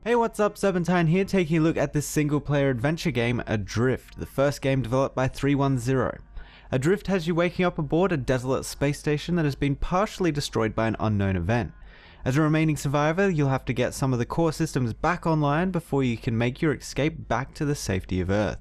Hey, what's up, Serpentine here, taking a look at this single-player adventure game, Adrift, the first game developed by ThreeOneZero. Adrift has you waking up aboard a desolate space station that has been partially destroyed by an unknown event. As a remaining survivor, you'll have to get some of the core systems back online before you can make your escape back to the safety of Earth.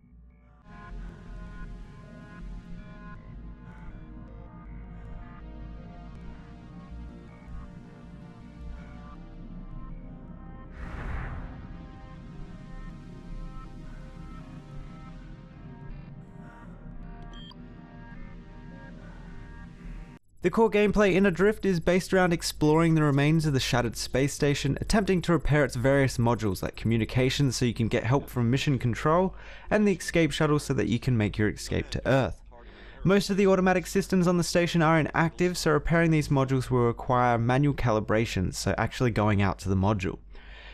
The core gameplay in Adrift is based around exploring the remains of the shattered space station, attempting to repair its various modules like communications so you can get help from mission control, and the escape shuttle so that you can make your escape to Earth. Most of the automatic systems on the station are inactive, so repairing these modules will require manual calibrations, so actually going out to the module.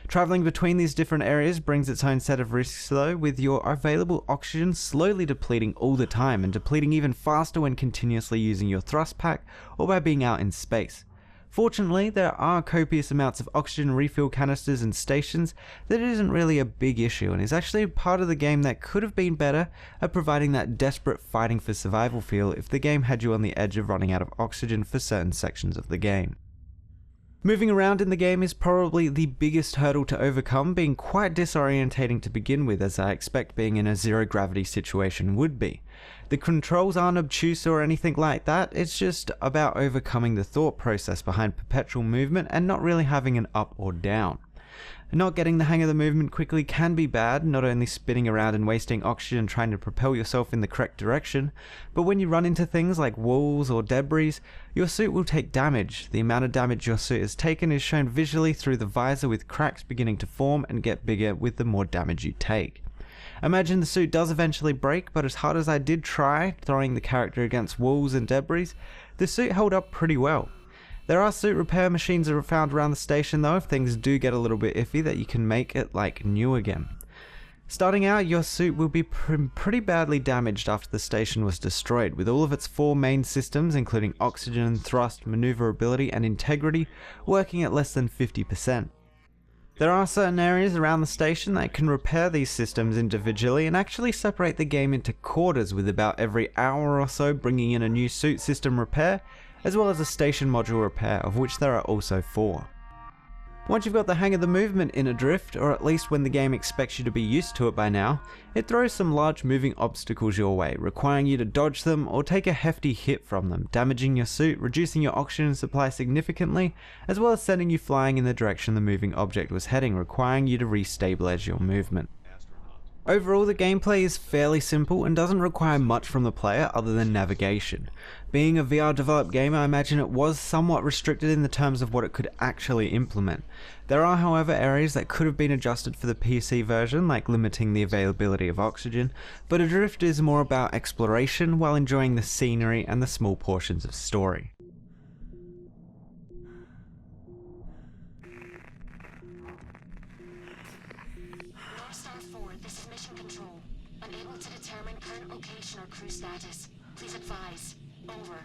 Travelling between these different areas brings its own set of risks though, with your available oxygen slowly depleting all the time and depleting even faster when continuously using your thrust pack or by being out in space. Fortunately, there are copious amounts of oxygen refill canisters and stations that isn't really a big issue and is actually part of the game that could have been better at providing that desperate fighting for survival feel if the game had you on the edge of running out of oxygen for certain sections of the game. Moving around in the game is probably the biggest hurdle to overcome, being quite disorientating to begin with, as I expect being in a zero gravity situation would be. The controls aren't obtuse or anything like that, it's just about overcoming the thought process behind perpetual movement and not really having an up or down. Not getting the hang of the movement quickly can be bad, not only spinning around and wasting oxygen trying to propel yourself in the correct direction, but when you run into things like walls or debris, your suit will take damage. The amount of damage your suit has taken is shown visually through the visor, with cracks beginning to form and get bigger with the more damage you take. Imagine the suit does eventually break, but as hard as I did try throwing the character against walls and debris, the suit held up pretty well. There are suit repair machines that are found around the station though if things do get a little bit iffy that you can make it like new again. Starting out, your suit will be pretty badly damaged after the station was destroyed, with all of its four main systems including oxygen, thrust, maneuverability and integrity working at less than 50%. There are certain areas around the station that can repair these systems individually and actually separate the game into quarters, with about every hour or so bringing in a new suit system repair, as well as a station module repair, of which there are also 4. Once you've got the hang of the movement in Adrift, or at least when the game expects you to be used to it by now, it throws some large moving obstacles your way, requiring you to dodge them or take a hefty hit from them, damaging your suit, reducing your oxygen supply significantly, as well as sending you flying in the direction the moving object was heading, requiring you to restabilize your movement. Overall, the gameplay is fairly simple and doesn't require much from the player other than navigation. Being a VR developed game, I imagine it was somewhat restricted in the terms of what it could actually implement. There are however areas that could have been adjusted for the PC version, like limiting the availability of oxygen, but Adrift is more about exploration while enjoying the scenery and the small portions of story. Unable to determine current location or crew status. Please advise. Over.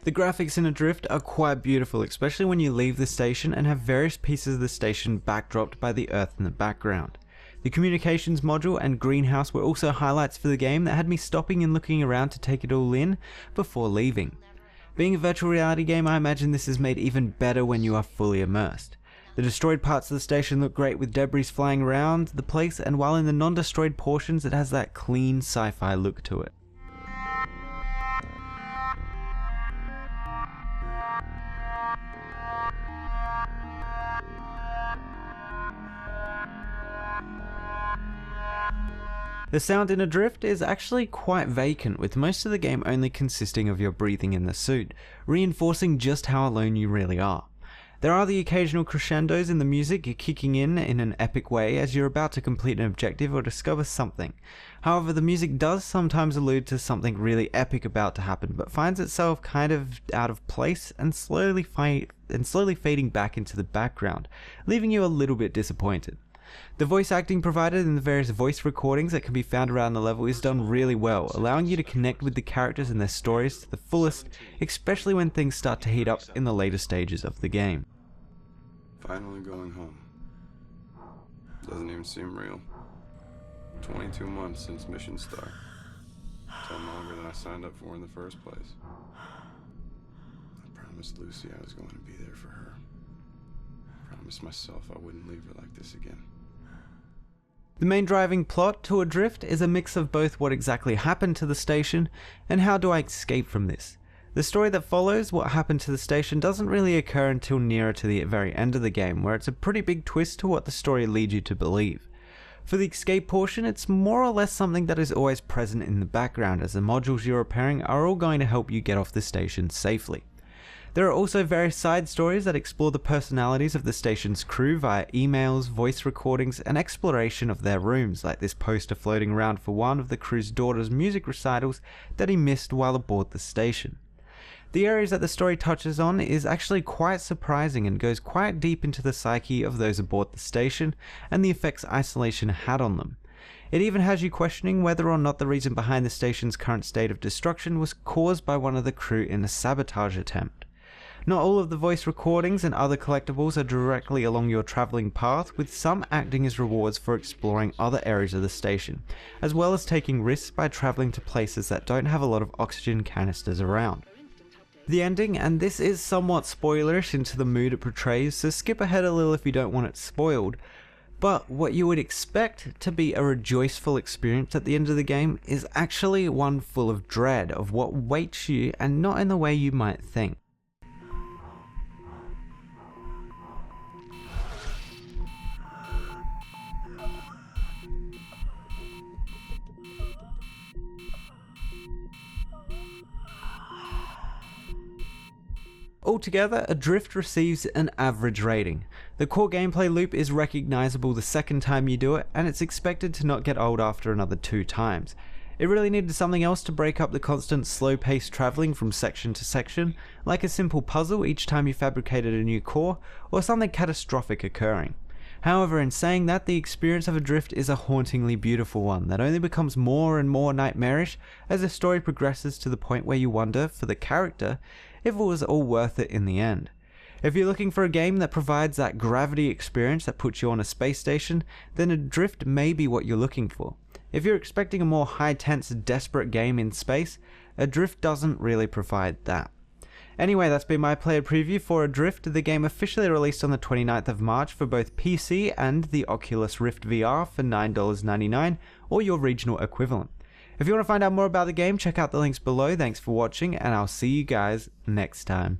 The graphics in Adrift are quite beautiful, especially when you leave the station and have various pieces of the station backdropped by the Earth in the background. The communications module and greenhouse were also highlights for the game that had me stopping and looking around to take it all in before leaving. Being a virtual reality game, I imagine this is made even better when you are fully immersed. The destroyed parts of the station look great with debris flying around the place, and while in the non-destroyed portions it has that clean sci-fi look to it. The sound in Adrift is actually quite vacant, with most of the game only consisting of your breathing in the suit, reinforcing just how alone you really are. There are the occasional crescendos in the music kicking in an epic way as you're about to complete an objective or discover something. However, the music does sometimes allude to something really epic about to happen, but finds itself kind of out of place and slowly fading back into the background, leaving you a little bit disappointed. The voice acting provided in the various voice recordings that can be found around the level is done really well, allowing you to connect with the characters and their stories to the fullest, especially when things start to heat up in the later stages of the game. Finally going home. Doesn't even seem real. 22 months since mission start. 10 longer than I signed up for in the first place. I promised Lucy I was going to be there for her. I promised myself I wouldn't leave her like this again. The main driving plot to Adrift is a mix of both what exactly happened to the station and how do I escape from this. The story that follows what happened to the station doesn't really occur until nearer to the very end of the game, where it's a pretty big twist to what the story leads you to believe. For the escape portion, it's more or less something that is always present in the background, as the modules you're repairing are all going to help you get off the station safely. There are also various side stories that explore the personalities of the station's crew via emails, voice recordings, and exploration of their rooms, like this poster floating around for one of the crew's daughter's music recitals that he missed while aboard the station. The areas that the story touches on is actually quite surprising and goes quite deep into the psyche of those aboard the station and the effects isolation had on them. It even has you questioning whether or not the reason behind the station's current state of destruction was caused by one of the crew in a sabotage attempt. Not all of the voice recordings and other collectibles are directly along your travelling path, with some acting as rewards for exploring other areas of the station, as well as taking risks by travelling to places that don't have a lot of oxygen canisters around. The ending, and this is somewhat spoilerish into the mood it portrays, so skip ahead a little if you don't want it spoiled, but what you would expect to be a rejoiceful experience at the end of the game is actually one full of dread of what waits you, and not in the way you might think. Altogether, Adrift receives an average rating. The core gameplay loop is recognizable the second time you do it, and it's expected to not get old after another 2 times. It really needed something else to break up the constant slow-paced travelling from section to section, like a simple puzzle each time you fabricated a new core, or something catastrophic occurring. However, in saying that, the experience of Adrift is a hauntingly beautiful one that only becomes more and more nightmarish as the story progresses to the point where you wonder, for the character, if it was all worth it in the end. If you're looking for a game that provides that gravity experience that puts you on a space station, then Adrift may be what you're looking for. If you're expecting a more high-tense, desperate game in space, Adrift doesn't really provide that. Anyway, that's been my player preview for Adrift, the game officially released on the 29th of March for both PC and the Oculus Rift VR for $9.99, or your regional equivalent. If you want to find out more about the game, check out the links below. Thanks for watching, and I'll see you guys next time.